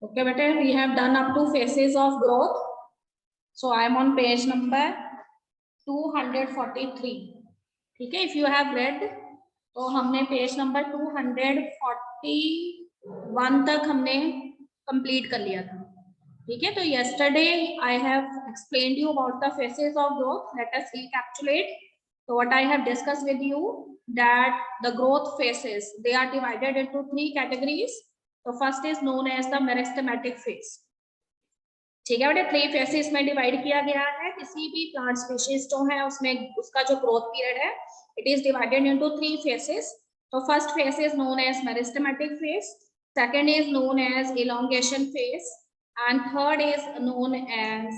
Okay, beta, we have done up to phases of growth. So I am on page number 243. ठीक है, if you have read, तो हमने page number 241 तक हमने complete कर लिया था. ठीक है, तो yesterday I have explained you about the phases of growth. Let us recapitulate. So what I have discussed with you, that the growth phases, they are divided into 3 categories. So first is known as the meristematic phase. ठीक है बेटे, 3 faces में divide किया गया है. किसी भी plant species जो है उसमें उसका जो ग्रोथ पीरियड है, it is divided into 3 phases. तो first phase is known as meristematic phase, second is known as elongation phase, and third is known as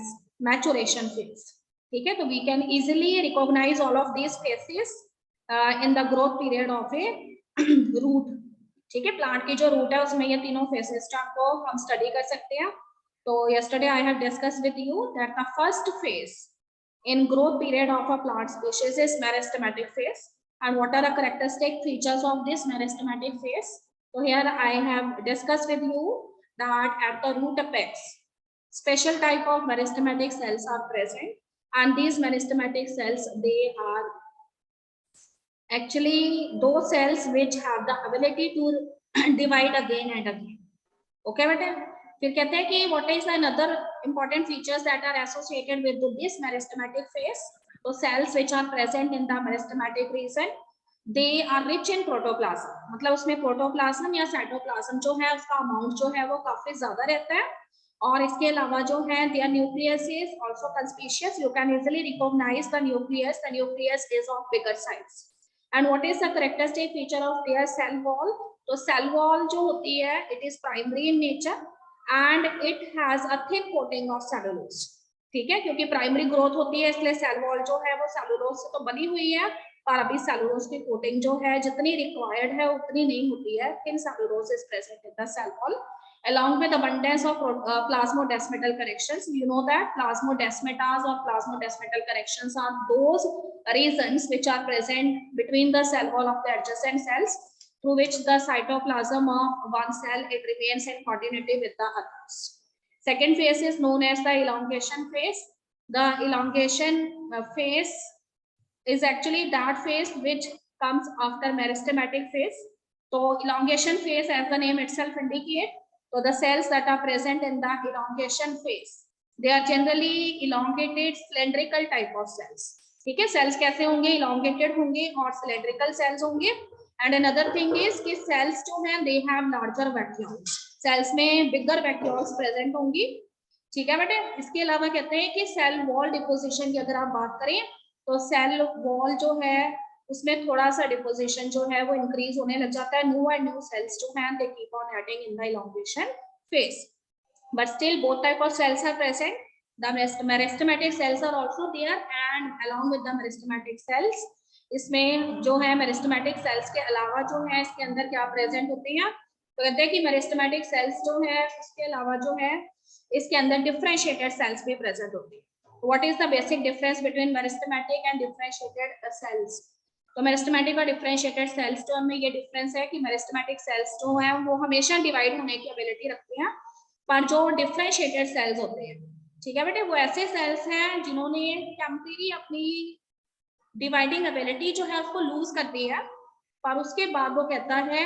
maturation phase. ठीक है, तो we can easily recognise all of these phases in the growth period of a root. ठीक है, plant की जो root है उसमें ये तीनों फेसेस को हम स्टडी कर सकते हैं. So yesterday I have discussed with you that the first phase in growth period of a plant species is meristematic phase, and what are the characteristic features of this meristematic phase. So here I have discussed with you that at the root apex special type of meristematic cells are present, and these meristematic cells, they are actually those cells which have the ability to divide again and again. Okay beta, फिर कहते हैं कि what is another important features that are associated with this meristematic phase. तो cells which are present in the meristematic region, they are rich in protoplasm. मतलब उसमें protoplasm या cytoplasm जो है उसका अमाउंट जो है वो काफी ज्यादा रहता है. और इसके अलावा जो है their nucleus is also conspicuous. You can easily recognize the nucleus. The nucleus is of bigger size. And what is the characteristic feature of their cell wall? तो सेल वॉल जो होती है, it is primary in nature and it has a thick coating of cellulose. ठीक है, क्योंकि primary growth होती है इसलिए सेल वॉल जो है वो सेलुलोज से तो बनी हुई है, पर अभी सेलुलोज की कोटिंग जो है जितनी रिक्वायर्ड है उतनी नहीं होती है. Thin cellulose is present in the cell wall along with abundance of plasmodesmatal corrections. You know that plasmodesmatas or plasmodesmatal corrections are those regions which are present between the cell wall of the adjacent cells, through which the cytoplasm of one cell it remains in continuity with the others. Second phase is known as the elongation phase. The elongation phase is actually that phase which comes after meristematic phase. So elongation phase, as the name itself indicates, so the cells that are present in the elongation phase, they are generally elongated cylindrical type of cells. ठीक है, cells कैसे होंगे, elongated होंगे और cylindrical cells होंगे. And another thing is कि cells जो हैं they have larger vacuoles. cells में bigger vacuoles present होंगी. ठीक है बेटे, इसके अलावा कहते हैं कि cell wall deposition की अगर आप बात करें तो cell wall जो है उसमें थोड़ा सा डिपोजिशन जो है वो इंक्रीज होने लग जाता है. न्यू एंड न्यू सेल्स जो हैं they keep on adding in the elongation phase, but still both type of cells are present. The meristematic cells are also there, and along with the meristematic cells इसमें जो है meristematic cells के अलावा जो है इसके अंदर क्या प्रेजेंट होते हैं. तो कहते हैं कि meristematic cells जो है उसके अलावा जो है इसके अंदर differentiated cells भी प्रेजेंट होती है. What is the basic difference between meristematic and differentiated cells? तो मेरिस्टेमेटिक और डिफरेंशिएटेड सेल्स जो में ये डिफरेंस है कि मेरिस्टेमेटिक सेल्स जो है वो हमेशा डिवाइड होने की एबिलिटी रखते हैं, पर जो डिफरेंशिएटेड सेल्स होते हैं, ठीक है बेटे, वो ऐसे सेल्स हैं जिन्होंने टेम्परेरी अपनी डिवाइडिंग एबिलिटी जो है उसको लूज कर दी है, पर उसके बाद वो कहता है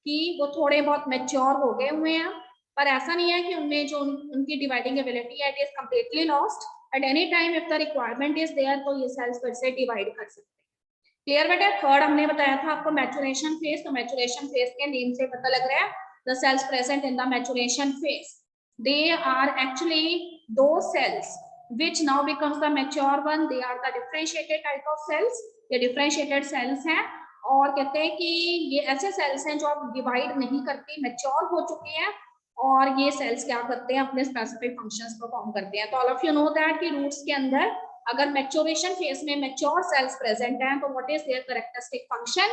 कि वो थोड़े बहुत मैच्योर हो गए हुए हैं, पर ऐसा नहीं है कि उनमें जो उनकी डिवाइडिंग एबिलिटी है it is completely lost. At any time if the requirement is there तो ये सेल्स फिर से डिवाइड कर सकते हैं. क्लियर बेटा. थर्ड हमने बताया था आपको मैचुरेशन फेज. तो मैचुरेशन फेज के नेम से पता लग रहा है the cells present in the maturation phase, they are actually those cells which now becomes the mature one. They are the differentiated type of cells. ये differentiated cells हैं और कहते हैं कि ये ऐसे cells हैं जो अब डिवाइड नहीं करती, मैच्योर हो चुके हैं, और ये cells क्या करते हैं, अपने स्पेसिफिक फंक्शंस परफॉर्म करते हैं. तो all of you know that कि रूट्स के अंदर अगर मैच्योरेशन फेज में मैच्योर सेल्स प्रेजेंट हैं तो what is there characteristic function.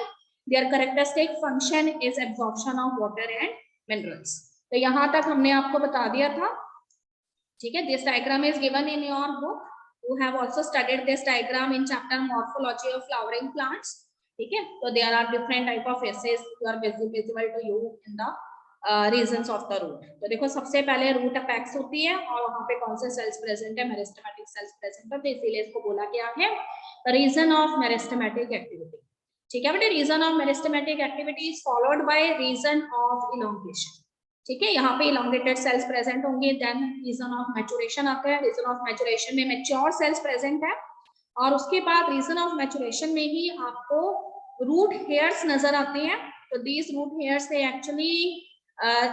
There characteristic function is absorption of water and minerals. तो यहाँ तक हमने आपको बता दिया था. ठीक है, this diagram is given in your book. You have also studied this diagram in chapter morphology of flowering plants. ठीक है, तो there are different type of phases you are visible to you in the regions of the root. तो देखो सबसे पहले root apex होती है और वहां पे कौन से सेल्स प्रेजेंट है, मेरिस्टेमेटिक सेल्स प्रेजेंट है, तो इसीलिए इसको बोला गया है रीजन ऑफ मेरिस्टेमेटिक एक्टिविटी। ठीक है बेटे, region of meristematic activity is followed by region of elongation. ठीक है, यहाँ पे इलोंगेटेड सेल्स प्रेजेंट होंगे, देन रीजन ऑफ मैचुरेशन आता है, रीजन ऑफ मैचुरेशन में मैच्योर सेल्स प्रेजेंट है, और उसके बाद रीजन ऑफ मैचुरेशन में ही आपको रूट हेयर्स नजर आते हैं। तो these root hairs they actually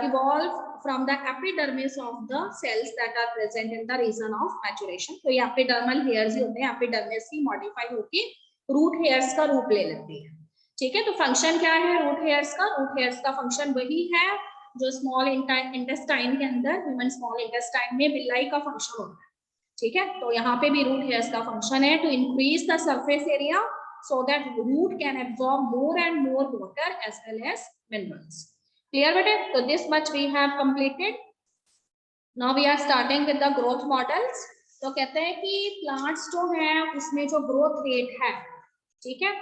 evolve from the epidermis of the cells that are present in the region of maturation। तो ये epidermal hairs ही होते हैं, epidermis ही modify होके root hairs का रूप ले लेते हैं। ठीक है, तो फंक्शन क्या है रूट हेयर्स का? रूट हेयर्स का फंक्शन वही है जो स्मॉल इंटेस्टाइन के अंदर, ह्यूमन स्मॉल इंटेस्टाइन में विलाई का फंक्शन होता है। ठीक है, तो यहाँ पे भी रूट हेयर्स का फंक्शन है to increase the surface area so that root can absorb more and more water as well as minerals। Clear बेटे? So this much we have completed। Now we are starting with the growth models। तो कहते हैं कि plants जो है उसमें जो growth rate है, ठीक है,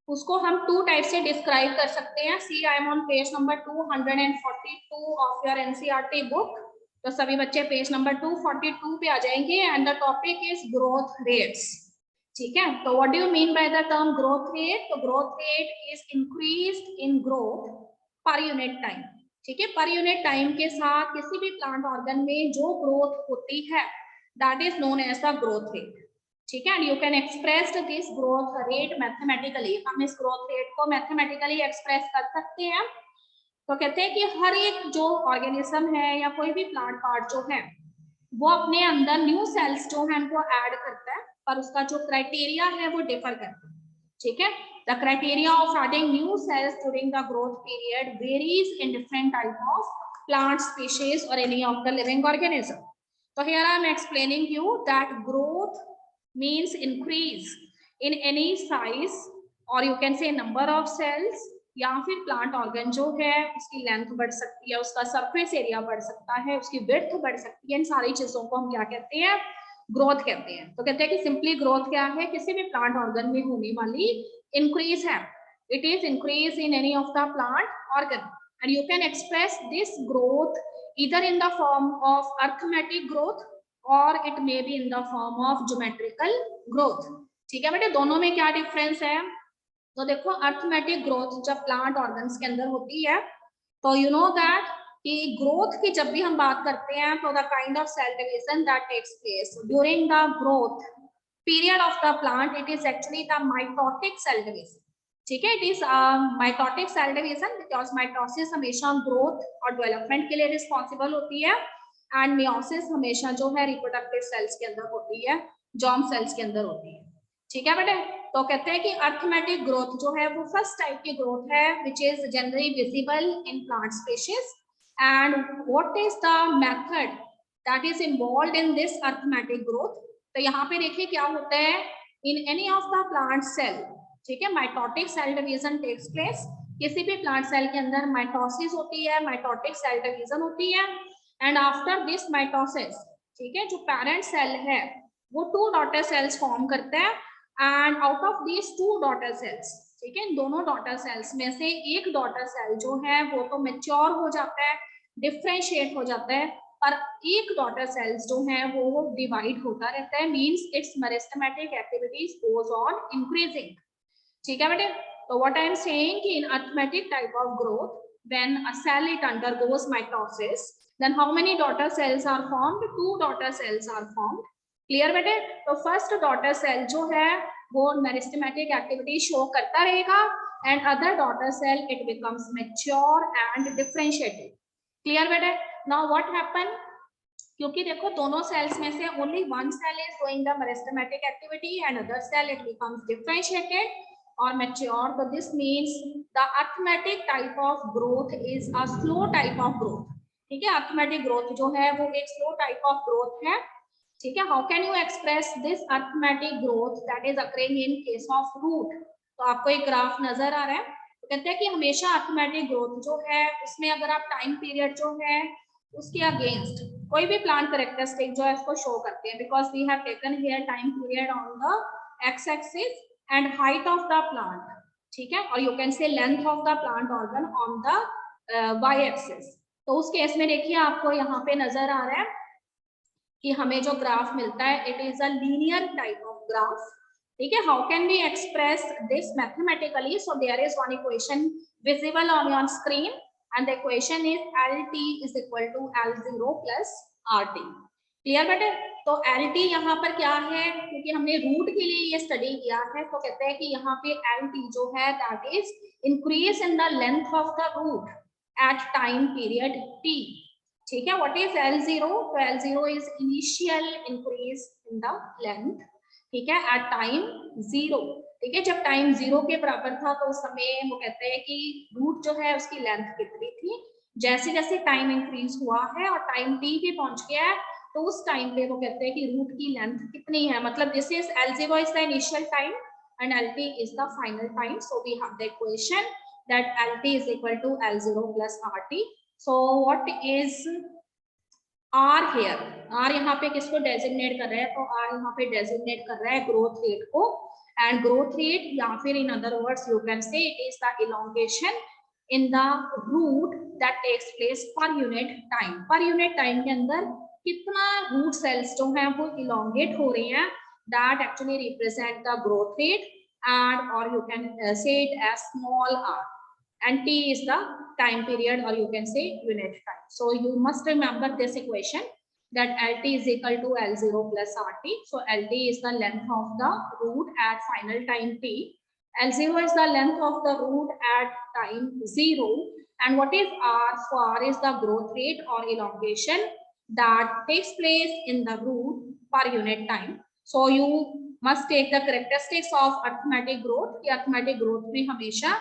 उसको हम टू टाइप से डिस्क्राइब कर सकते हैं। See I am on page number 242 of your NCERT book. तो सभी बच्चे पेज नंबर 242 पे आ जाएंगे and the topic is growth rates. ठीक है, तो what do you mean by the term growth rate? तो growth rate is increased in growth per unit time. ठीक है, पर यूनिट टाइम के साथ किसी भी प्लांट ऑर्गन में जो ग्रोथ होती है that is known as the growth rate. ठीक है, and you can express this growth rate mathematically. हम इस ग्रोथ रेट को मैथमेटिकली एक्सप्रेस कर सकते हैं। तो कहते हैं कि हर एक जो ऑर्गेनिज्म है या कोई भी प्लांट पार्ट जो है वो अपने अंदर न्यू सेल्स जो है उनको ऐड करता है, पर उसका जो क्राइटेरिया है वो डिफर करता है। ठीक है, the criteria of adding new cells during the growth period varies in different type of plant species और any of the living organism. तो here I am explaining you that growth means increase in any size or you can say number of cells, या फिर plant organ जो है उसकी length बढ़ सकती है, उसका सरफेस एरिया बढ़ सकता है, उसकी विड्थ बढ़ सकती है। इन सारी चीजों को हम क्या कहते हैं? ग्रोथ कहते हैं। तो कहते हैं कि सिंपली ग्रोथ क्या है? किसी भी प्लांट ऑर्गन में होने वाली इंक्रीज है। It is increase in any of the plant organ and you can express this growth either in the form of arithmetic growth और it may be in the form of geometrical growth. ठीक है बेटे, दोनों में क्या difference है? तो देखो अर्थमेटिक ग्रोथ जब प्लांट ऑर्गन्स के अंदर होती है तो यू नो दैट कि ग्रोथ की जब भी हम बात करते हैं तो the kind of cell division that takes place during the growth period of the plant, it is actually the mitotic cell division. ठीक है, it is mitotic cell division because mitosis हमेशा ग्रोथ और डेवलपमेंट के लिए responsible होती है and meiosis हमेशा जो है रिप्रोडक्टिव सेल्स के अंदर होती है, जॉर्म सेल्स के अंदर होती है। ठीक है बेटे, तो कहते हैं कि अर्थमेटिक ग्रोथ जो है वो फर्स्ट टाइप की ग्रोथ है which is generally visible in plant species and what is the method that is involved in this arithmetic growth. तो यहाँ पे देखिए क्या होता है in any of the plant cell. ठीक है, mitotic cell division takes place. किसी भी प्लांट सेल के अंदर माइटोसिस होती है, माइटोटिक सेल डिवीजन होती है एंड आफ्टर दिस माइटोसिस, ठीक है, जो पेरेंट सेल है वो टू डॉटर सेल्स फॉर्म करता है and out of these two daughter cells, ठीक है, दोनों डॉटर सेल्स में से एक डॉटर सेल जो है वो तो मैच्योर हो जाता है, डिफरेंशिएट हो जाता है, पर एक डॉटर सेल्स जो है वो डिवाइड होता रहता है, means its meristematic activities goes on increasing. ठीक है बेटे, तो व्हाट आई एम सेइंग कि in arithmetic type of growth when a cell it undergoes mitosis then how many daughter cells are formed? Two daughter cells are formed। clear बेटे, तो first daughter cell जो है वो meristematic activity show करता रहेगा and other daughter cell it becomes mature and differentiated. Clear बेटे, now what happen, क्योंकि देखो दोनों सेल्स में से only one cell is doing the meristematic activity and other cell it becomes differentiated और mature. तो this means the arithmetic type of growth is a slow type of growth. ठीक है, arithmetic growth जो है वो एक स्लो टाइप ऑफ ग्रोथ है। ठीक है, how can you express this arithmetic growth that is occurring in case of root? तो आपको एक ग्राफ नजर आ रहा है, तो कहते हैं कि हमेशा अर्थमेटिक ग्रोथ जो है उसमें अगर आप टाइम पीरियड जो है उसके अगेंस्ट कोई भी प्लांट कैरेक्टरिस्टिक जो है उसको शो करते हैं, because we have taken here time period on the X axis and height of the plant. ठीक है, और you can say length of the plant organ on the Y axis. तो उस केस में देखिए आपको यहाँ पे नजर आ रहा है कि हमें जो ग्राफ मिलता है it is a linear type of graph. ठीक है, how can we express this mathematically? So there is one equation visible on your screen and the equation is LT is equal to L0 plus RT। Clear बेटे? तो LT यहाँ पर क्या है, क्योंकि हमने रूट के लिए ये स्टडी किया है, तो कहते हैं कि यहाँ पे LT जो है that is increase in the length of the root at time period T। ठीक है, व्हाट इज L0? तो L0 is initial increase in the length, ठीक है, एट टाइम 0। ठीक है, जब टाइम 0 के बराबर था तो उस समय वो कहते हैं कि रूट जो है उसकी लेंथ कितनी थी। जैसे जैसे टाइम इंक्रीज हुआ है और टाइम T पे पहुंच गया है तो उस टाइम पे वो कहते हैं कि रूट की लेंथ कितनी है, मतलब this is L0 is the initial time and LT is the final time. So we have the equation that LT is equal to L0 plus RT. So what is R here? R यहाँ पे किसको designate कर रहा है? तो R यहाँ पे designate कर रहा है ग्रोथ रेट को, एंड ग्रोथ रेट या फिर in other words you can say it is the elongation in the root that takes place per unit time. Per unit time के अंदर कितना रूट सेल्स जो हैं वो इलोंगेट हो रहे हैं, that actually represent the growth rate, and or you can say it as small r, and T is the time period or you can say unit time. So you must remember this equation that LT is equal to L0 plus RT. So LT is the length of the root at final time T. L0 is the length of the root at time 0. And what is R? So R is the growth rate or elongation that takes place in the root per unit time. So you must take the characteristics of arithmetic growth. कि arithmetic growth में हमेशा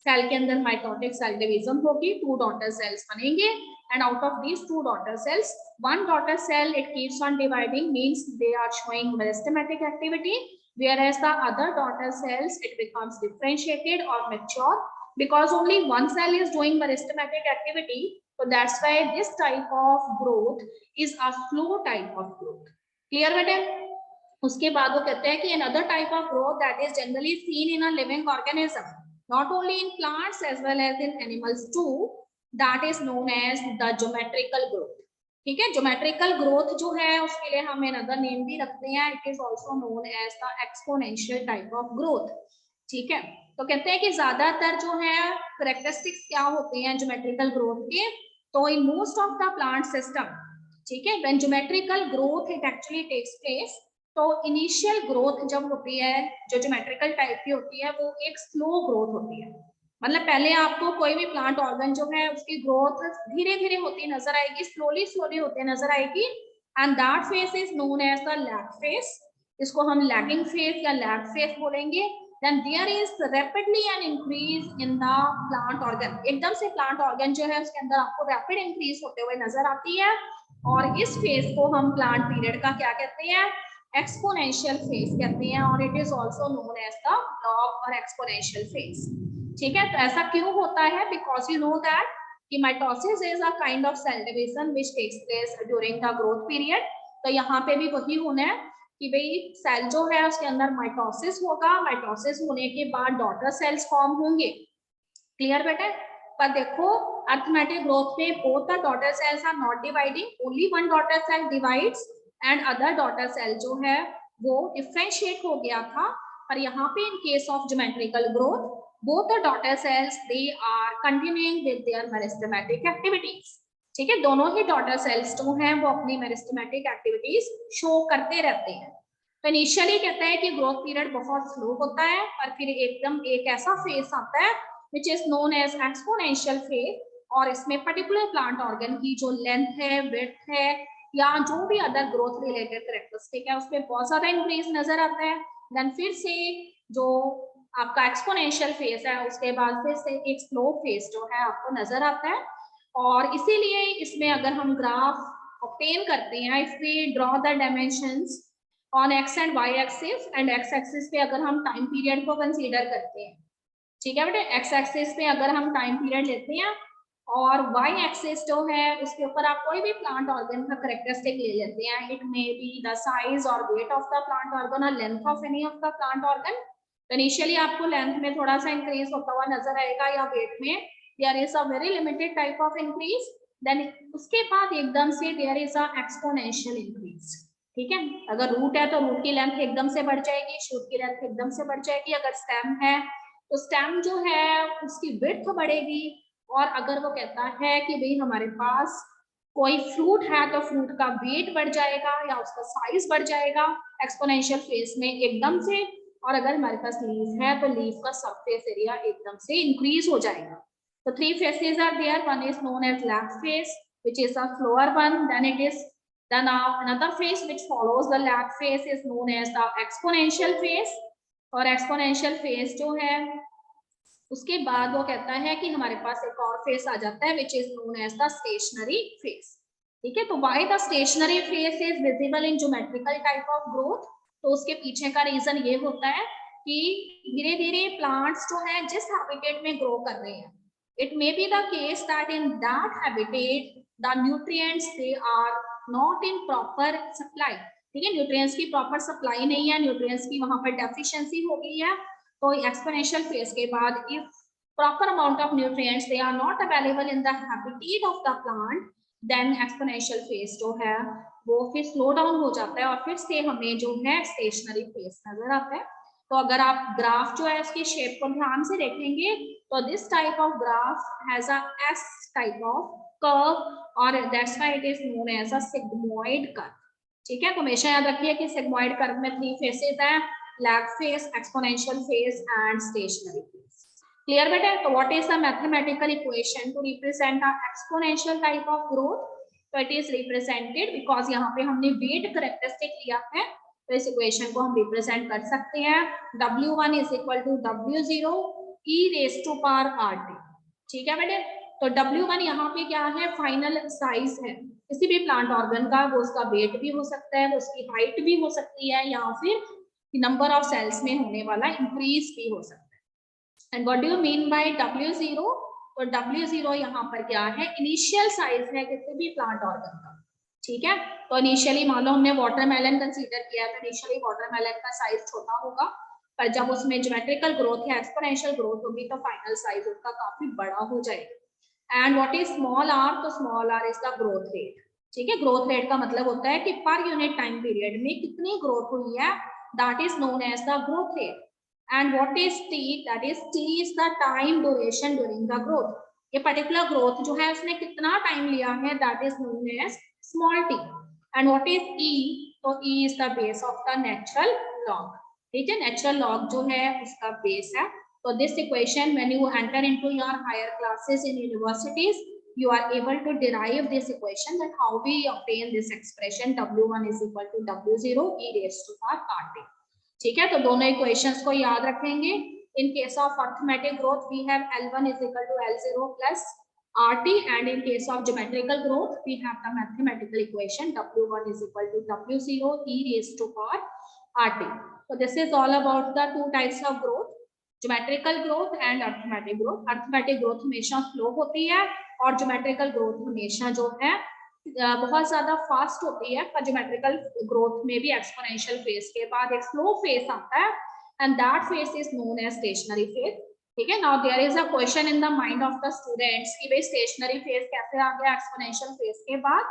cell के अंदर mitotic cell division होगी, 2 daughter cells बनेंगे, and out of these 2 daughter cells, one daughter cell it keeps on dividing, means they are showing meristematic activity, whereas the other daughter cells it becomes differentiated or mature because only one cell is doing meristematic activity. So that's why this type of growth is a slow type of growth. Clear बेटे? उसके बाद वो कहते हैं कि another type of growth that is generally seen in a living organism, not only in plants as well as in animals too, that is known as the geometrical growth. ठीक है, geometrical growth जो है उसके लिए हम another name भी रखते हैं, it is also known as the exponential type of growth. ठीक है, तो कहते हैं कि ज्यादातर जो है characteristics क्या होते हैं geometrical growth के, तो in most of the plant system, ठीक है, when geometrical growth it actually takes place, तो इनिशियल ग्रोथ जब होती है जो ज्योमेट्रिकल टाइप की होती है वो एक स्लो ग्रोथ होती है, मतलब पहले आपको कोई भी प्लांट ऑर्गन जो है उसकी ग्रोथ धीरे धीरे होती नजर आएगी, स्लोली स्लोली होती नजर आएगी, and that phase is known as the lag phase. इसको हम लैगिंग फेज या लैग फेज बोलेंगे। Then there is rapidly an increase in the plant organ, एकदम से प्लांट ऑर्गन जो है उसके अंदर आपको रैपिड इंक्रीज होते हुए नजर आती है, और इस फेज को हम प्लांट पीरियड का क्या कहते हैं? एक्सपोनेंशियल फेज कहते हैं, और it is also known as the log और एक्सपोनेंशियल फेज। ठीक है, तो ऐसा क्यों होता है? बिकॉज यू नो दैट कि mitosis is a kind of cell division which takes place during the growth period. तो यहाँ पे भी वही होना है कि भाई सेल जो है उसके अंदर माइटोसिस होगा, माइटोसिस होने के बाद डॉटर सेल्स फॉर्म होंगे। क्लियर बेटे? पर देखो अर्थमेटिक ग्रोथ में both the daughter cells are not dividing, only one daughter cell divides and other daughter cell जो है वो डिफरेंशिएट हो गया था। पर यहाँ पे इन case of geometrical growth both the daughter cells they are continuing with their meristematic activities। ठीक है, दोनों ही डॉटर सेल्स जो हैं वो अपनी मेरिस्टेमेटिक एक्टिविटीज शो करते रहते हैं। तो इनिशियली कहते हैं कि ग्रोथ पीरियड बहुत स्लो होता है, और फिर एकदम एक ऐसा फेज आता है which is known as exponential phase, और इसमें पर्टिकुलर प्लांट ऑर्गन की जो लेंथ है, विड्थ है, या जो भी अदर ग्रोथ रिलेटेड कैरेक्टरिस्टिक है उसमें बहुत ज्यादा इंक्रीज नजर आता है। देन फिर से जो आपका एक्सपोनेंशियल फेज है उसके बाद फिर से एक स्लो फेज जो है आपको नजर आता है, और इसीलिए इसमें अगर हम ग्राफ ऑब्टेन करते हैं, if we draw the dimensions on x and y axis, and x axis पे अगर हम टाइम पीरियड को कंसीडर करते हैं, ठीक है बेटे, एक्स एक्सिस पे अगर हम टाइम पीरियड लेते हैं और वाई एक्सिस जो है उसके ऊपर आप कोई भी प्लांट ऑर्गन का कैरेक्टरिस्टिक ले लेते हैं, it may be the size और weight of the plant organ और length of any of the plant organ. Initially आपको लेंथ में थोड़ा सा इंक्रीज होता हुआ नजर आएगा या वेट में, there is a very limited type of increase, then उसके बाद एकदम से there is a exponential increase. ठीक है, अगर रूट है तो रूट की लेंथ एकदम से बढ़ जाएगी, शूट की लेंथ एकदम से बढ़ जाएगी। अगर स्टेम है तो स्टेम जो है उसकी विड्थ बढ़ेगी। और अगर वो कहता है कि भाई हमारे पास कोई फ्रूट है तो फ्रूट का वेट बढ़ जाएगा या उसका साइज बढ़ जाएगा एक्सपोनेंशियल फेज में एकदम से। और अगर हमारे पास लीफ है तो लीफ का सरफेस एरिया एकदम से इंक्रीज हो जाएगा। तो three phases are there, one is known as lag phase which is a slower one, then it is then another phase which follows the lag phase is known as the exponential phase। और exponential phase जो है उसके बाद वो कहता है कि हमारे पास एक और फेस आ जाता है which is known as the stationary phase। ठीक है, तो why the stationary phase is visible in geometrical type of growth, तो उसके पीछे का रीजन ये होता है कि धीरे धीरे प्लांट्स जो है जिस हैबिटेट में ग्रो कर रहे हैं, it may be the case that in that habitat the nutrients they are not in proper supply। ठीक है, न्यूट्रिएंट्स की प्रॉपर सप्लाई नहीं है, न्यूट्रिएंट्स की वहां पर डेफिशिएंसी हो गई है। तो एक्सपोनेंशियल फेज के बाद if proper amount of nutrients they are not available in the habitat of the plant, then exponential phase जो है वो फिर स्लो डाउन हो जाता है और फिर से हमें जो है स्टेशनरी फेज नजर आता है। तो अगर आप ग्राफ जो है उसकी शेप को ध्यान से देखेंगे तो this type of graph has a S type of curve और that's why it is known as a sigmoid curve. ठीक है, तो हमेशा याद रखिए कि सिग्मोइड कर्व में थ्री फेसेस हैं, lag phase, exponential phase and stationary phase. Clear बेटा? तो what is the mathematical equation to represent a exponential type of growth? तो इट इज रिप्रेजेंटेड बिकॉज यहाँ पे हमने वेट कैरेक्टरिस्टिक लिया है, तो इस इक्वेशन को हम रिप्रेजेंट कर सकते हैं W1 is equal to W0 e raise to power RT। ठीक है बेटे, तो W1 यहाँ पे क्या है, फाइनल साइज है किसी भी प्लांट ऑर्गन का, वो उसका वेट भी हो सकता है, वो उसकी हाइट भी हो सकती है, या फिर नंबर ऑफ सेल्स में होने वाला इंक्रीज भी हो सकता है। And what do you mean bye W0? तो W0 यहाँ पर क्या है, इनिशियल साइज है किसी भी प्लांट ऑर्गन का। ठीक है, तो इनिशियली मान लो हमने वाटरमेलन कंसीडर किया था, इनिशियली वाटरमेलन का साइज छोटा होगा, पर जब उसमें ज्योमेट्रिकल ग्रोथ या एक्सपोनेंशियल ग्रोथ होगी तो फाइनल साइज उसका काफी बड़ा हो जाएगा। And what is small r? तो small r is the growth rate. ठीक है, ग्रोथ रेट का मतलब होता है कि पर यूनिट टाइम पीरियड में कितनी ग्रोथ हुई है, that is known as the growth rate. And what is T? That is T is the time duration during the growth। ये पर्टिकुलर ग्रोथ जो है उसने कितना टाइम लिया है, that is known as small t। And what is E? तो E is the base of the natural log। ठीक है, natural log जो है उसका base है। तो this equation when you enter into your higher classes in universities, you are able to derive this equation that how we obtain this expression W1 is equal to W0 e raised to power RT। ठीक है, तो दोनों equations को याद रखेंगे। In case of arithmetic growth we have L1 is equal to L0 plus RT, and in case of geometrical growth we have the mathematical equation W1 is equal to W0 e raised to power RT। So this is all about the two types of growth, geometrical growth and arithmetic growth। arithmetic growth हमेशा slow होती है और geometrical growth हमेशा जो है बहुत ज्यादा fast होती है। पर ज्योमेट्रिकल ग्रोथ में भी एक्सपोनेंशियल फेज के बाद एक स्लो फेज आता है, and that phase is known as stationary phase. ठीक है, now there is a question in the mind of the students कि भाई स्टेशनरी फेज कैसे आ गया एक्सपोनेंशियल फेज के बाद?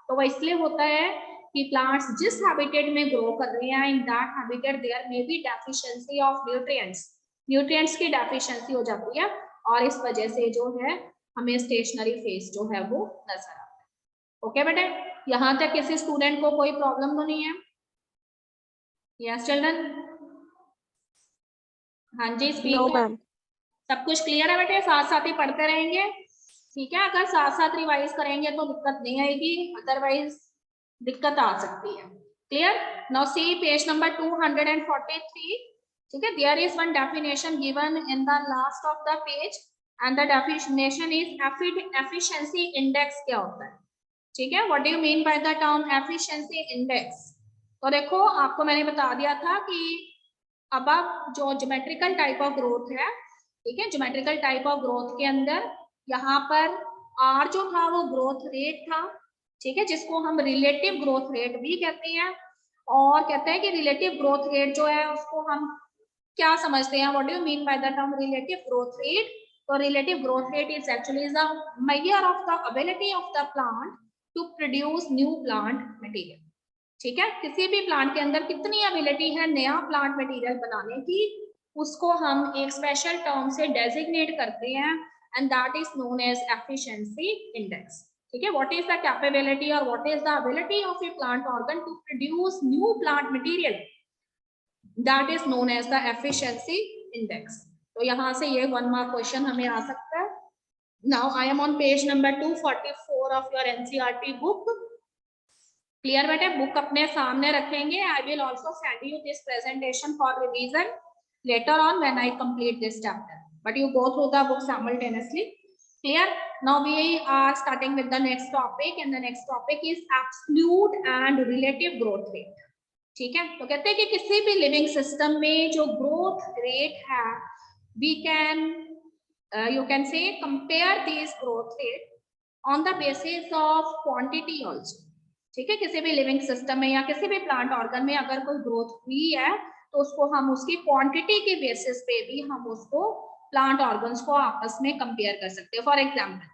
तो वो इसलिए होता है कि प्लांट्स जिस हैबिटेट में ग्रो कर रहे हैं, in that habitat there may be deficiency of nutrients, nutrients की डेफिशिएंसी हो जाती है, और इस वजह से जो है हमें स्टेशनरी फेज जो है वो नजर आता है। ओके बेटे, यहाँ तक किसी स्टूडेंट को कोई प्रॉब्लम तो नहीं है? Yes children? हाँ जी, स्पीक। सब कुछ क्लियर है बेटे? साथ साथ ही पढ़ते रहेंगे, ठीक है? अगर साथ साथ रिवाइज करेंगे तो दिक्कत नहीं आएगी, अदरवाइज दिक्कत आ सकती है। Clear? Now see page number 243। ठीक है, there is one definition given in the last of the page, and the definition is efficiency index. क्या होता है? ठीक है, what do you mean by the term efficiency index? तो देखो, आपको मैंने बता दिया था कि अब आप जो ज्योमेट्रिकल टाइप ऑफ ग्रोथ है, ठीक है, ज्योमेट्रिकल टाइप ऑफ ग्रोथ के अंदर यहाँ पर आर जो था वो ग्रोथ रेट था, ठीक है, जिसको हम रिलेटिव ग्रोथ रेट भी कहते हैं। और कहते हैं कि रिलेटिव ग्रोथ रेट जो है उसको हम क्या समझते हैं, what do you mean by the term relative growth rate? तो relative growth rate is actually the measure of the ability of the plant to produce new plant material. ठीक है, किसी भी प्लांट के अंदर कितनी एबिलिटी है नया प्लांट मटेरियल बनाने की, उसको हम एक स्पेशल टर्म से डेजिग्नेट करते हैं and that is known as efficiency index. ठीक है, व्हाट इज द कैपेबिलिटी और what is the ability of a plant organ to produce new plant material, that is known as the efficiency index. तो यहाँ से ये 1 mark question हमें आ सकता है। Now I am on page number 244 of your NCERT book. Clear बेटे, book अपने सामने रखेंगे। I will also send you this presentation for revision later on when I complete this chapter, but you go through the book simultaneously. Clear? Now we are starting with the next topic and the next topic is absolute and relative growth rate. ठीक है, तो कहते हैं कि किसी भी living system में जो ग्रोथ रेट है, we can you can say compare this growth rate on the basis of quantity also. ठीक है, किसी भी लिविंग सिस्टम में या किसी भी प्लांट ऑर्गन में अगर कोई ग्रोथ हुई है तो उसको हम उसकी क्वांटिटी के बेसिस पे भी हम उसको प्लांट ऑर्गन्स को आपस में कंपेयर कर सकते हैं। फॉर एग्जाम्पल,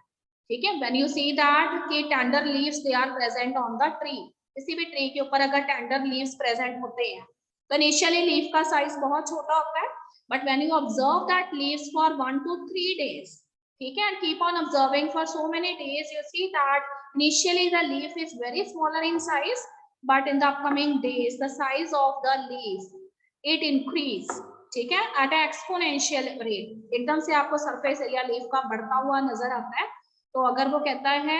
ठीक है, व्हेन यू सी दैट कि tender leaves they are present on the tree, किसी भी ट्री के ऊपर अगर टेंडर लीव्स प्रेजेंट होते हैं तो इनिशियली लीफ का साइज बहुत छोटा होता है, but when you observe that leaves for 1 to 3 days, ठीक है, and keep on observing for so many days, you see that initially the leaf is very smaller in size, but in the upcoming days the size of the leaf it increase, ठीक है, at a exponential rate, एकदम से आपको surface area leaf का बढ़ता हुआ नजर आता है। तो अगर वो कहता है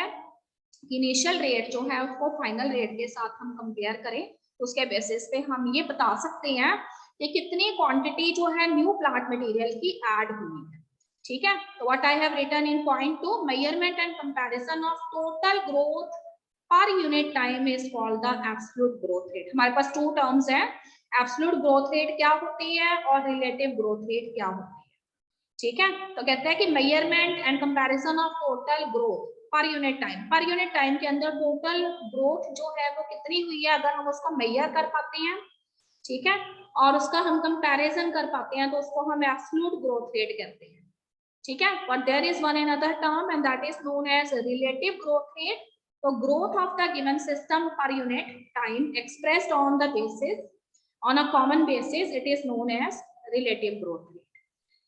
इनिशियल रेट जो है उसको फाइनल रेट के साथ हम कंपेयर करें तो उसके बेसिस पे हम ये बता सकते हैं कि कितनी क्वांटिटी जो है न्यू प्लांट मटेरियल की ऐड हुई है। ठीक है, तो what I have written in point 2, measurement and comparison of total growth per unit time is called the absolute growth rate. हमारे पास 2 टर्म्स हैं, एब्सोल्यूट ग्रोथ रेट क्या होती है और रिलेटिव ग्रोथ रेट क्या होती है। ठीक है, तो कहते हैं कि measurement and comparison of total growth per unit time के अंदर टोटल ग्रोथ जो है वो कितनी हुई है, अगर हम उसको मेजर कर पाते हैं, ठीक है, और उसका हम कंपैरिजन कर पाते हैं तो उसको हम एब्सोल्यूट ग्रोथ रेट कहते हैं। ठीक है, but there is one another term and that is known as relative growth rate. तो growth of the given system per unit time expressed on the basis on a common basis, it is known as relative growth rate.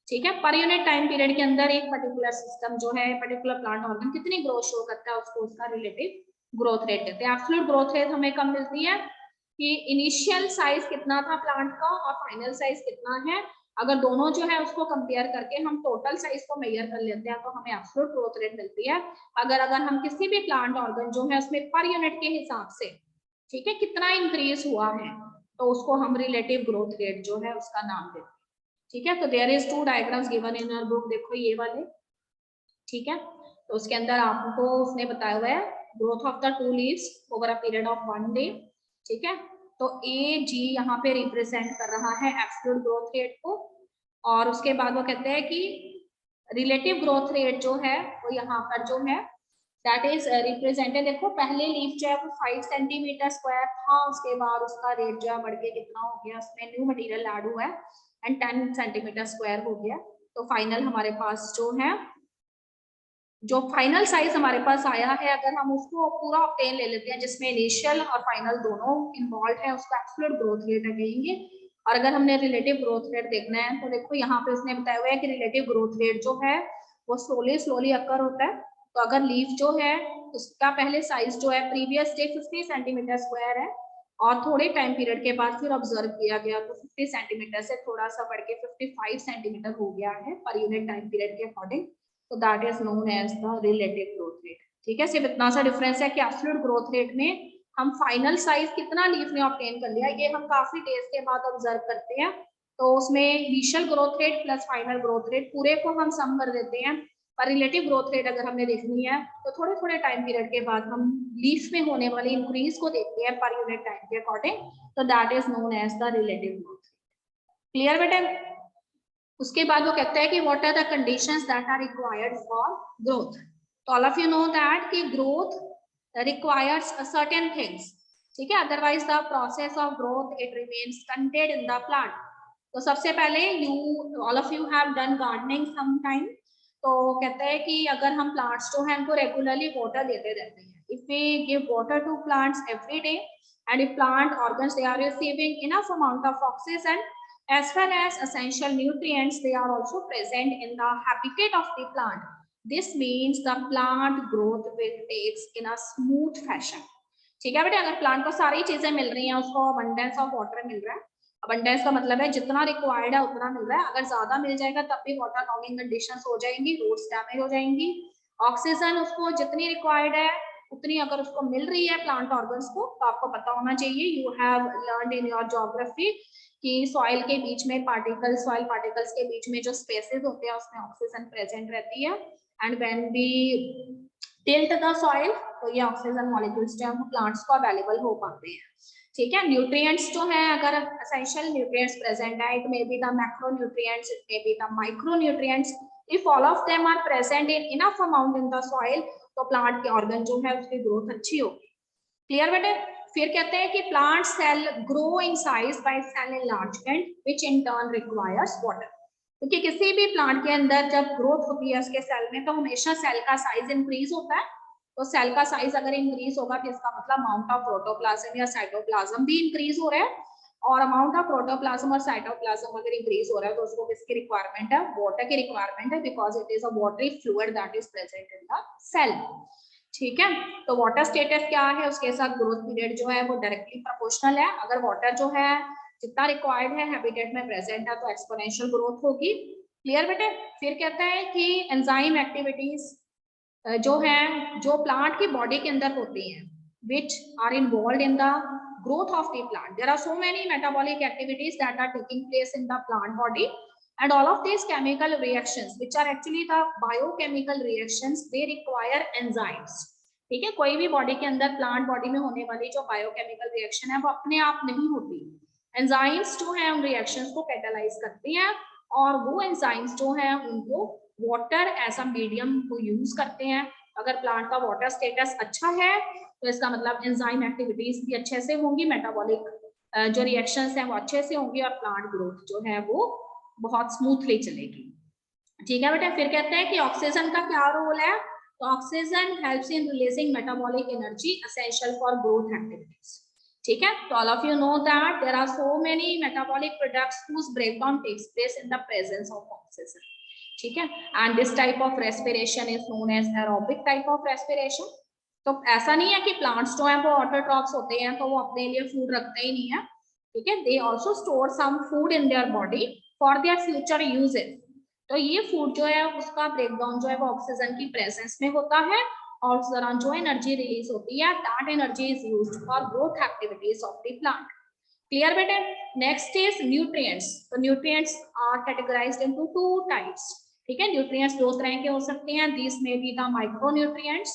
ठीक है, per unit time period के अंदर एक particular system जो है, particular plant organ कितनी growth show करता है उसको उसका रिलेटिव ग्रोथ रेट कहते हैं। एब्सोल्यूट ग्रोथ रेट हमें कब मिलती है कि इनिशियल साइज कितना था प्लांट का और फाइनल साइज कितना है, अगर दोनों जो है उसको कंपेयर करके हम टोटल साइज को मेजर कर लेते हैं तो हमें एब्सोल्यूट ग्रोथ रेट मिलती है। अगर हम किसी भी प्लांट ऑर्गन जो है उसमें पर यूनिट के हिसाब से, ठीक है, कितना इंक्रीज हुआ है तो उसको हम रिलेटिव ग्रोथ रेट जो है उसका नाम देते हैं। ठीक है, तो there is 2 diagrams given in your book, देखो ये वाले, ठीक है, तो उसके अंदर आपको उसने बताया हुआ है growth of the 2 leaves over a period of 1 day. ठीक है, तो ए जी यहाँ पे रिप्रेजेंट कर रहा है एब्सोल्यूट ग्रोथ रेट को, और उसके बाद वो कहते हैं कि रिलेटिव ग्रोथ रेट जो है वो यहाँ पर जो है दैट इज रिप्रेजेंटेड, देखो पहले लीफ जो है वो 5 सेंटीमीटर स्क्वायर था, उसके बाद उसका रेट जो है बढ़ के कितना हो गया, उसमें न्यू मटेरियल ऐड हुआ है एंड 10 सेंटीमीटर स्क्वायर हो गया। तो फाइनल हमारे पास जो है, जो फाइनल साइज हमारे पास आया है, अगर हम उसको पूरा ऑब्टेन ले लेते हैं जिसमें इनिशियल और फाइनल दोनों इन्वॉल्व है, उसका एब्सोल्यूट ग्रोथ रेट कहेंगे। और अगर हमने रिलेटिव ग्रोथ रेट देखना है तो देखो यहाँ पे उसने बताया हुआ है कि रिलेटिव ग्रोथ रेट जो है वो स्लोली अकर होता है। तो अगर लीफ जो है उसका पहले साइज जो है प्रीवियस डे 50 सेंटीमीटर स्क्वायर है और थोड़े टाइम पीरियड के बाद फिर ऑब्जर्व किया गया तो 50 सेंटीमीटर से थोड़ा सा बढ़ के 55 सेंटीमीटर हो गया है पर यूनिट टाइम पीरियड के अकॉर्डिंग, तो that is known as the relative growth rate. ठीक है, सिर्फ इतना सा डिफरेंस है कि एब्सोल्यूट ग्रोथ रेट में हम फाइनल साइज कितना लीफ ने ऑब्टेन कर लिया ये हम काफी डेज के बाद ऑब्जर्व करते हैं, तो उसमें initial growth rate plus final growth rate पूरे को हम सम कर देते हैं। पर रिलेटिव ग्रोथ रेट अगर हमने देखनी है तो थोड़े टाइम पीरियड के बाद हम लीफ में होने वाली इंक्रीज को देखते हैं पर यूनिट टाइम के अकॉर्डिंग, तो that is known as the relative growth rate. Clear बेटा? उसके बाद वो कहता है कि what are the conditions that are required for growth. तो all of you know that कि ग्रोथ रिक्वायर्स सर्टेन थिंग्स, ठीक है, otherwise the process of growth it remains contained in the plant. तो सबसे पहले all of you have done gardening some time, तो कहते हैं कि अगर हम प्लांट्स जो है उनको रेगुलरली वाटर देते रहते हैं, if we give water to plants every day and if plant organs they are receiving enough amount of oxygen as well as essential nutrients, they are also present in the habitat of the plant. This means the plant growth will takes in a smooth fashion. ठीक है बेटे, अगर plant को सारी चीजें मिल रही हैं, उसको abundance of water मिल रहा है, abundance का मतलब है जितना रिक्वायर्ड है उतना मिल रहा है, अगर ज्यादा मिल जाएगा तब भी वाटर लॉगिंग कंडीशंस हो जाएंगी, रूट्स डैमेज हो जाएंगी। ऑक्सीजन उसको जितनी रिक्वायर्ड है उतनी अगर उसको मिल रही है प्लांट ऑर्गन्स को, तो आपको पता होना चाहिए, you have learned in your geography कि सॉइल के बीच में पार्टिकल्स, सॉइल पार्टिकल्स के बीच में जो स्पेसेस होते हैं उसमें ऑक्सीजन प्रेजेंट रहती है, and when we tilt the soil तो ये ऑक्सीजन मॉलिक्यूल्स जो है प्लांट्स को अवेलेबल हो पाते हैं। ठीक है, न्यूट्रिएंट्स जो है, अगर एसेंशियल न्यूट्रिएंट्स प्रेजेंट है, it may be the macro nutrients, it may be the micro nutrients, if all of them are present in enough amount in the soil तो प्लांट के ऑर्गन जो है उसकी ग्रोथ अच्छी होगी। क्लियर बेटे? फिर कहते हैं कि plant cell grow in size by cell enlargement which in turn requires water. क्योंकि किसी भी प्लांट के अंदर जब ग्रोथ होती है उसके सेल में तो हमेशा सेल का साइज इंक्रीज होता है, तो सेल का साइज अगर इंक्रीज होगा तो इसका मतलब अमाउंट ऑफ प्रोटोप्लाज्म या साइटोप्लाज्म भी इंक्रीज हो रहा है, और अमाउंट ऑफ प्रोटोप्लाज्म और साइटोप्लाज्म अगर इंक्रीज हो रहा है तो उसको किसकी रिक्वायरमेंट है? वाटर की रिक्वायरमेंट है, because it is a watery fluid that is present in the cell. ठीक है, तो वाटर स्टेटस क्या है, उसके साथ ग्रोथ पीरियड जो है वो डायरेक्टली प्रोपोर्शनल है। अगर वाटर जो है जितना रिक्वायर्ड है हैबिटेट में प्रेजेंट है तो एक्सपोनेंशियल ग्रोथ होगी। क्लियर बेटे? फिर कहता है कि एंजाइम एक्टिविटीज जो है जो प्लांट की बॉडी के अंदर होती हैं which are involved in the growth of the plant. There are so many metabolic activities that are taking place in the plant body, and all of these chemical reactions which are actually the biochemical reactions, they require enzymes. ठीक है, कोई भी body के अंदर plant body में होने वाली जो बायोकेमिकल रिएक्शन है वो अपने आप नहीं होती, एंजाइम्स जो है उन रिएक्शंस को कैटालाइज करती हैं, और वो एंजाइम्स जो है उनको वाटर एज अ मीडियम को यूज करते हैं। अगर प्लांट का वाटर स्टेटस अच्छा है तो इसका मतलब एंजाइम एक्टिविटीज भी अच्छे से होंगी, मेटाबॉलिक जो रिएक्शंस हैं वो अच्छे से होंगी, और प्लांट ग्रोथ जो है वो बहुत स्मूथली चलेगी। ठीक है बेटा? फिर कहते हैं कि ऑक्सीजन का क्या रोल है, तो oxygen helps in releasing metabolic energy essential for growth activities. ठीक है, तो all of you know that there are so many metabolic products whose breakdown takes place in the presence of oxygen. ठीक है, and this type of respiration is known as aerobic type of respiration. तो ऐसा नहीं है कि plants जो है वो ऑटोट्रॉफ्स होते हैं तो वो अपने लिए फूड रखते ही नहीं है। ठीक है, they also store some food in their body for their future uses. तो ये फूड जो है उसका ब्रेकडाउन जो है वो ऑक्सीजन की प्रेजेंस में होता है, और उस दौरान जो एनर्जी रिलीज होती है that energy is used for growth activities of the plant. Clear बेटे? Next is nutrients. तो nutrients are categorised into two types. ठीक है, न्यूट्रिएंट्स दो तरह के हो सकते हैं, this may be the micro nutrients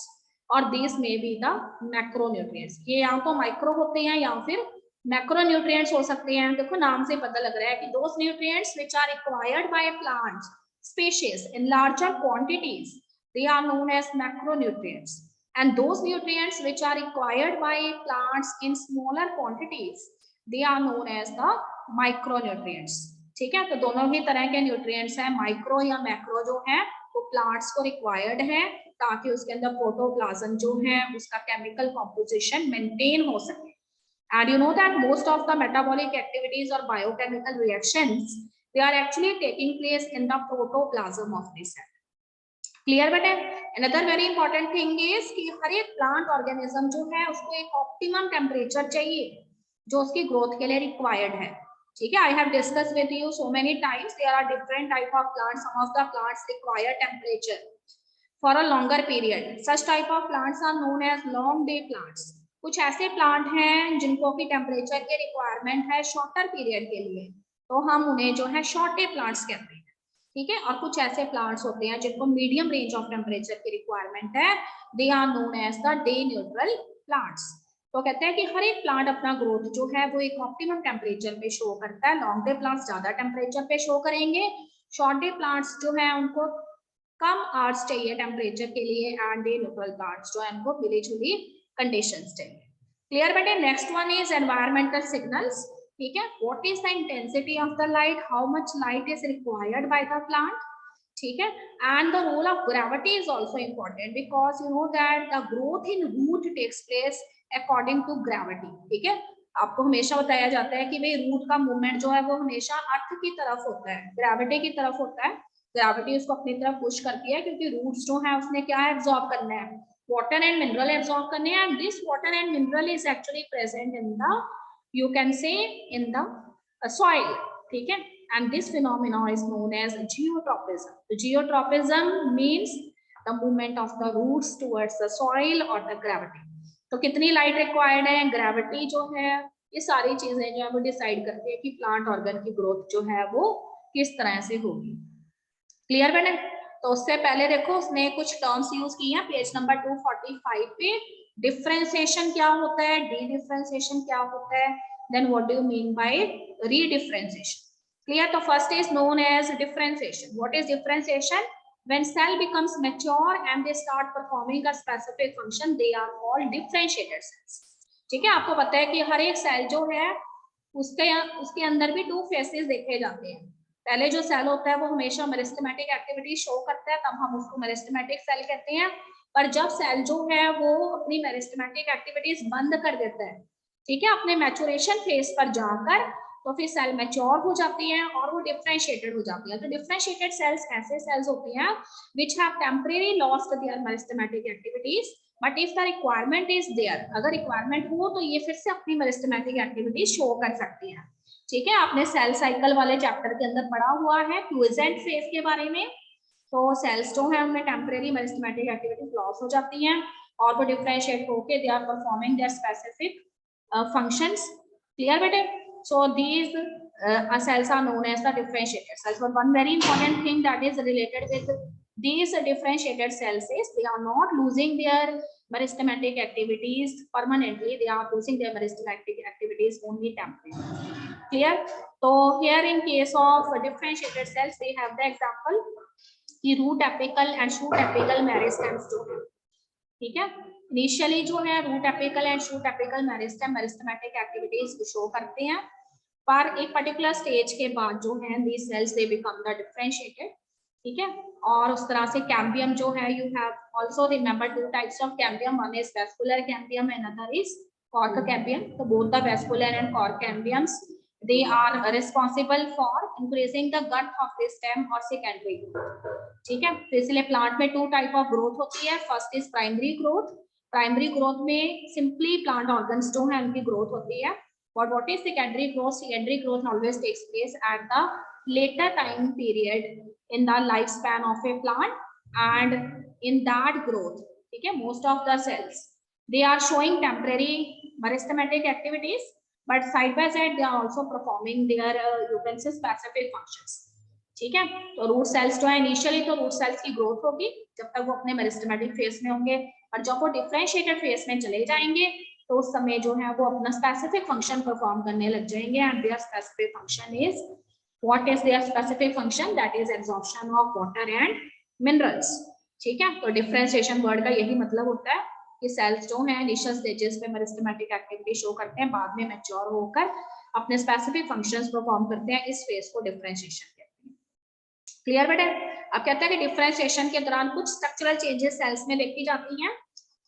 और this may be the macro nutrients. ये या तो माइक्रो होते हैं या फिर मैक्रो न्यूट्रिएंट्स हो सकते हैं। देखो नाम से पता लग रहा है कि those nutrients which are required by plants species in larger quantities, they are known as macronutrients, and those nutrients which are required by plants in smaller quantities, they are known as the micronutrients. ठीक है, तो दोनों ही तरह के nutrients हैं, micro या macro जो है वो प्लांट्स को रिक्वायर्ड है ताकि उसके अंदर प्रोटोप्लाज्म जो है उसका केमिकल कॉम्पोजिशन मेंटेन हो सके। And you know that most of the metabolic activities or biochemical reactions, they are actually taking place in the protoplasm of the cell. Clear बेटे? Another very important thing is कि हर एक plant organism जो है उसको एक optimum temperature चाहिए जो उसकी ग्रोथ के लिए रिक्वायर्ड है। ठीक है, I have discussed with you so many times there are different type of plants. Some of the plants require temperature for a longer period. Such type of plants are known as long day plants. कुछ ऐसे plant हैं जिनको की temperature की requirement है shorter period के लिए, तो हम उन्हें जो है शॉर्ट डे प्लांट्स कहते हैं। ठीक है, और कुछ ऐसे प्लांट्स होते हैं जिनको मीडियम रेंज ऑफ टेम्परेचर की रिक्वायरमेंट है, they are known as the day neutral plants. तो कहते हैं कि हर एक प्लांट अपना ग्रोथ जो है वो एक ऑप्टिमम टेम्परेचर पे शो करता है। लॉन्ग डे प्लांट्स ज्यादा टेम्परेचर पे शो करेंगे, शॉर्ट डे प्लांट्स जो है उनको कम आवर्स चाहिए टेम्परेचर के लिए, एंड डे न्यूट्रल प्लांट्स जो है उनको मिली जुली कंडीशंस चाहिए। क्लियर बेटे? Next one is environmental signals. ठीक है, what is the intensity of the light, how much light is required by the plant. ठीक है. And the role of gravity is also important because you know that the growth in root takes place according to gravity. ठीक है, आपको हमेशा बताया जाता है कि भाई रूट का मूवमेंट जो है वो हमेशा अर्थ की तरफ होता है, ग्रेविटी की तरफ होता है. ग्रेविटी उसको अपनी तरफ पुश करती है क्योंकि रूट्स जो है उसने क्या एब्जॉर्ब करना है, वाटर एंड मिनरल एब्जॉर्ब करने हैं. And this water and mineral is actually present in the, you can से, इन द सॉइल. ठीक है, and this phenomenon is known as geotropism. The geotropism means the movement of the roots towards the soil or the gravity. तो कितनी light required है, gravity जो है, ये सारी चीजें जो है वो डिसाइड करती है कि प्लांट ऑर्गन की ग्रोथ जो है वो किस तरह से होगी. क्लियर बने. तो उससे पहले देखो उसने कुछ टर्म्स यूज की हैं पेज नंबर 245 पे. डिफरेंशिएशन क्या होता है, डी डिफरेंशिएशन क्या होता है, then what do you mean by redifferentiation. Clear. So first is known as differentiation. What is differentiation? When cell becomes mature and they start performing a specific function, they are called differentiated cells. ठीक है, आपको पता है कि हर एक cell जो है उसके अंदर भी टू फेसेस देखे जाते हैं. पहले जो सेल होता है वो हमेशा मेरिस्टेमेटिक एक्टिविटी शो करता है, तब हम उसको मेरिस्टेमेटिक सेल कहते हैं. पर जब सेल जो है वो अपनी मेरिस्टेमेटिक एक्टिविटीज बंद कर देता है, ठीक है, अपने मैचुरेशन फेज पर जाकर, तो फिर सेल मैच्योर हो जाती है और वो डिफरेंशिएटेड हो जाती है. तो डिफरेंशिएटेड सेल्स ऐसे सेल्स होती हैं which have temporarily lost their meristematic activities, but if the requirement is there, अगर रिक्वायरमेंट हो तो ये फिर से अपनी मेरिस्टेमेटिक एक्टिविटी शो कर सकती हैं. ठीक है, आपने सेल साइकिल वाले चैप्टर के अंदर पढ़ा हुआ है क्विसेंट फेज के बारे में. तो सेल्स जो है उनमें टेम्परेरी मेरिस्टेमेटिक एक्टिविटी लॉस हो जाती हैं और वो डिफरेंशिएट होके they are performing their specific functions. Clear बेटे. So these cells are known as the differentiated cells. But one very important thing that is related with these differentiated cells is they are not losing their meristematic activities permanently. They are losing their meristematic activities only temporarily. Clear? So here in case of differentiated cells, we have the example the root apical and shoot apical meristems जो है. ठीक है, initially जो है root apical and shoot apical meristem meristematic activities show करते हैं, पर एक पर्टिकुलर स्टेज के बाद जो है these cells they become the differentiated. ठीक है, और उस तरह से कैम्बियम जो है, you have also remember two types of cambium, one is vascular cambium and another is cork cambium. So both the vascular and cork cambiums they are responsible for increasing the girth of the stem or secondary growth. ठीक है, तो इसलिए plant में to type of growth होती है. First is primary growth. Primary growth में simply plant organs जो है उनकी ग्रोथ होती है. और what is secondary growth? Secondary growth always takes place at the later time period in the lifespan of a plant, and in that growth, ठीक है, most of the cells they are showing temporary meristematic activities, but side by side they are also performing their you can say specific functions. ठीक है, तो root cells जो है initially तो root cells की growth होगी जब तक वो अपने मेरिस्टेमेटिक फेज में होंगे, और जब वो डिफरेंशिएटेड फेज में चले जाएंगे तो उस समय जो है वो अपना स्पेसिफिक फंक्शन परफॉर्म करने लग जाएंगे. And there specific function is, what is there specific function? That is absorption of water and minerals. ठीक है, तो डिफरेंशिएशन वर्ड का यही मतलब होता है कि सेल्स जो हैं इनिशियल स्टेजेस पे मेरिस्टेमेटिक एक्टिविटी शो करते हैं, बाद में मैच्योर होकर अपने स्पेसिफिक फंक्शंस परफॉर्म करते हैं. इस फेज को डिफरेंशिएशन कहते हैं. क्लियर बेटा. अब कहते हैं कि डिफरेंशिएशन के दौरान कुछ स्ट्रक्चरल चेंजेस सेल्स में देखी जाती हैं.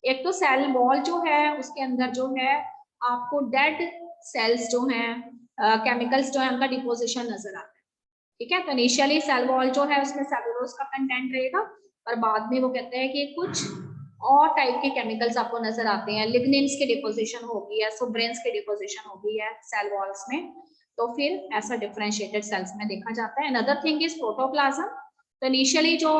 एक तो सेल वॉल जो है उसके अंदर जो है आपको डेड सेल्स जो हैं केमिकल्स जो है उनका डिपोजिशन नजर आता है. ठीक है, तो इनिशियली सेल वॉल जो है उसमें सेलुलोज का कंटेंट रहेगा, पर बाद में वो कहते हैं कि कुछ और टाइप के केमिकल्स आपको नजर आते हैं. लिग्निन्स की डिपोजिशन होगी है, सुब्रेंस की डिपोजिशन होगी है सेल वॉल्स में. तो फिर ऐसा डिफरेंशिएटेड सेल्स में देखा जाता है. Another thing is protoplasm. तो इनिशियली जो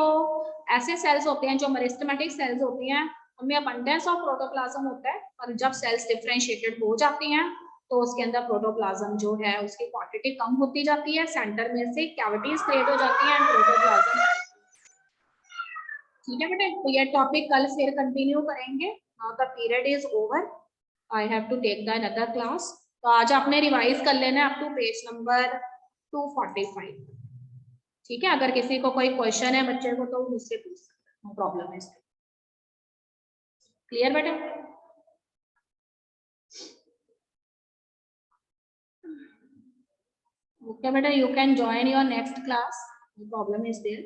ऐसे सेल्स होते हैं जो मेरिस्टेमेटिक सेल्स होती हैं उनमें अबंडेंस ऑफ प्रोटोप्लाज्म होता है, और जब सेल्स डिफरेंशिएटेड हो जाती हैं तो उसके अंदर प्रोटोप्लाज्म जो है उसकी क्वांटिटी कम होती जाती है, सेंटर में से कैविटीज क्रिएट हो जाती हैं एंड प्रोटोप्लाज्म. ठीक है बेटे, तो ये टॉपिक कल फिर कंटिन्यू करेंगे. Now the period is over, I have to take the another class. तो आज आपने रिवाइज कर लेना है अप टू पेज नंबर 245. ठीक है, अगर किसी को कोई क्वेश्चन है बच्चे को तो मुझसे पूछ सकते हैं, नो प्रॉब्लम है. क्लियर बेटा. Okay beta, you can join your next class, no problem is there.